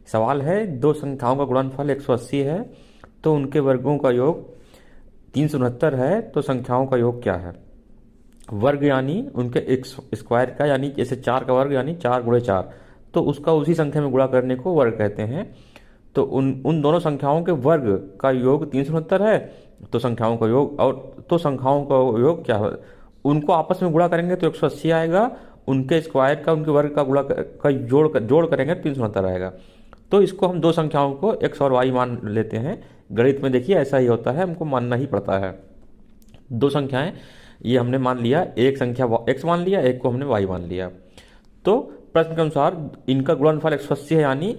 सवाल है दो संख्याओं का गुणनफल 180 है तो उनके वर्गों का योग 369 है, तो संख्याओं का योग क्या है। वर्ग यानी उनके एक स्क्वायर का, यानी जैसे 4 का वर्ग यानी 4 गुणे 4, तो उसका उसी संख्या में गुणा करने को वर्ग कहते हैं। तो उन उन दोनों संख्याओं के वर्ग का योग 369 है, तो संख्याओं का योग, और तो संख्याओं का योग क्या है, उनको आपस में गुणा करेंगे तो 180 आएगा, उनके स्क्वायर का उनके वर्ग का गुणा का जोड़ करेंगे 369 आएगा। तो इसको हम दो संख्याओं को एक्स और वाई मान लेते हैं। गणित में देखिए ऐसा ही होता है, हमको मानना ही पड़ता है। दो संख्याएं ये हमने मान लिया, एक संख्या एक्स मान लिया, एक को हमने वाई मान लिया। तो प्रश्न के अनुसार इनका गुणनफल 180 है, यानी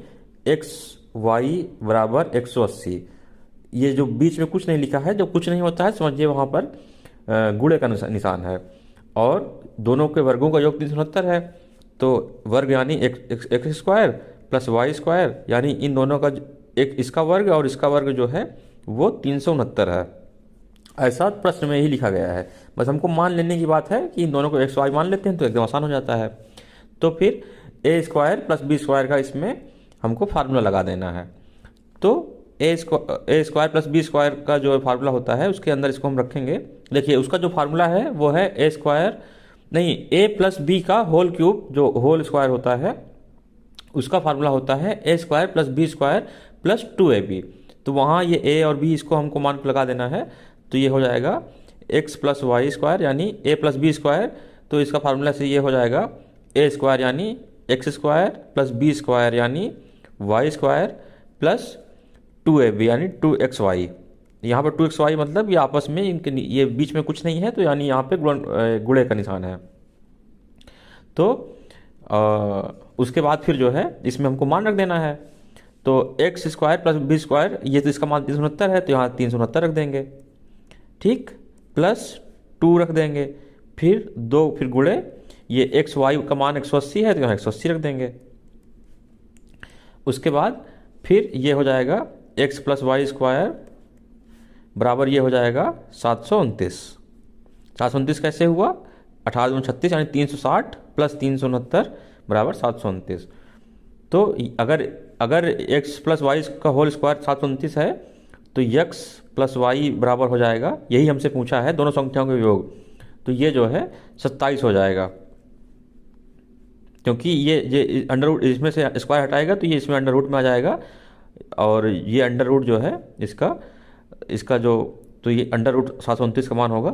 एक्स वाई बराबर 180। ये जो बीच में कुछ नहीं लिखा है, जो कुछ नहीं होता है समझिए वहाँ पर गुणे का निशान है, और दोनों के वर्गों का योग 369 है। तो वर्ग यानी X square plus Y square, यानी इन दोनों का एक इसका वर्ग और इसका वर्ग जो है वो 369 है। ऐसा प्रश्न में ही लिखा गया है। बस हमको मान लेने की बात है कि इन दोनों को एक्स वाई मान लेते हैं तो एकदम आसान हो जाता है। तो फिर ए स्क्वायर प्लस बी स्क्वायर का इसमें हमको फार्मूला लगा देना है। तो ए स्क्वायर प्लस बी स्क्वायर का जो फार्मूला होता है उसके अंदर इसको हम रखेंगे। देखिए उसका जो फार्मूला है वो है ए स्क्वायर नहीं ए प्लस बी का होल क्यूब, जो होल स्क्वायर होता है उसका फार्मूला होता है A square plus B square plus 2ab। तो वहाँ ये ए और बी इसको हमको मान लगा देना है। तो ये हो जाएगा एक्स प्लस वाई स्क्वायर यानी ए प्लस बी स्क्वायर। तो इसका फार्मूला से ये हो जाएगा ए स्क्वायर यानी X square plus B square यानी वाई स्क्वायर प्लस 2ab यानी 2xy। यहाँ पर 2xy मतलब ये आपस में इनके ये बीच में कुछ नहीं है, तो यानी यहाँ पे गुणे का निशान है। तो उसके बाद फिर जो है इसमें हमको मान रख देना है। तो X square plus B square, ये तो इसका मान 369 है, तो यहाँ 369 रख देंगे, ठीक, प्लस 2 रख देंगे, फिर 2, फिर गुणे ये एक्स वाई का मान 180 है तो यहाँ 180 रख देंगे। उसके बाद फिर ये हो जाएगा एक्स प्लस वाई स्क्वायर बराबर ये हो जाएगा 729। 729 कैसे हुआ, 18 दूनी 36 यानी 360 प्लस 369 बराबर 729। तो अगर x प्लस वाई का होल स्क्वायर 729 है तो x प्लस वाई बराबर हो जाएगा, यही हमसे पूछा है, दोनों संख्याओं के योग, तो ये जो है 27 हो जाएगा। क्योंकि ये अंडर रूट इसमें से स्क्वायर हटाएगा तो ये इसमें अंडर रूट में आ जाएगा, और ये अंडर रूट जो है इसका जो, तो ये अंडर रूट 729 का मान होगा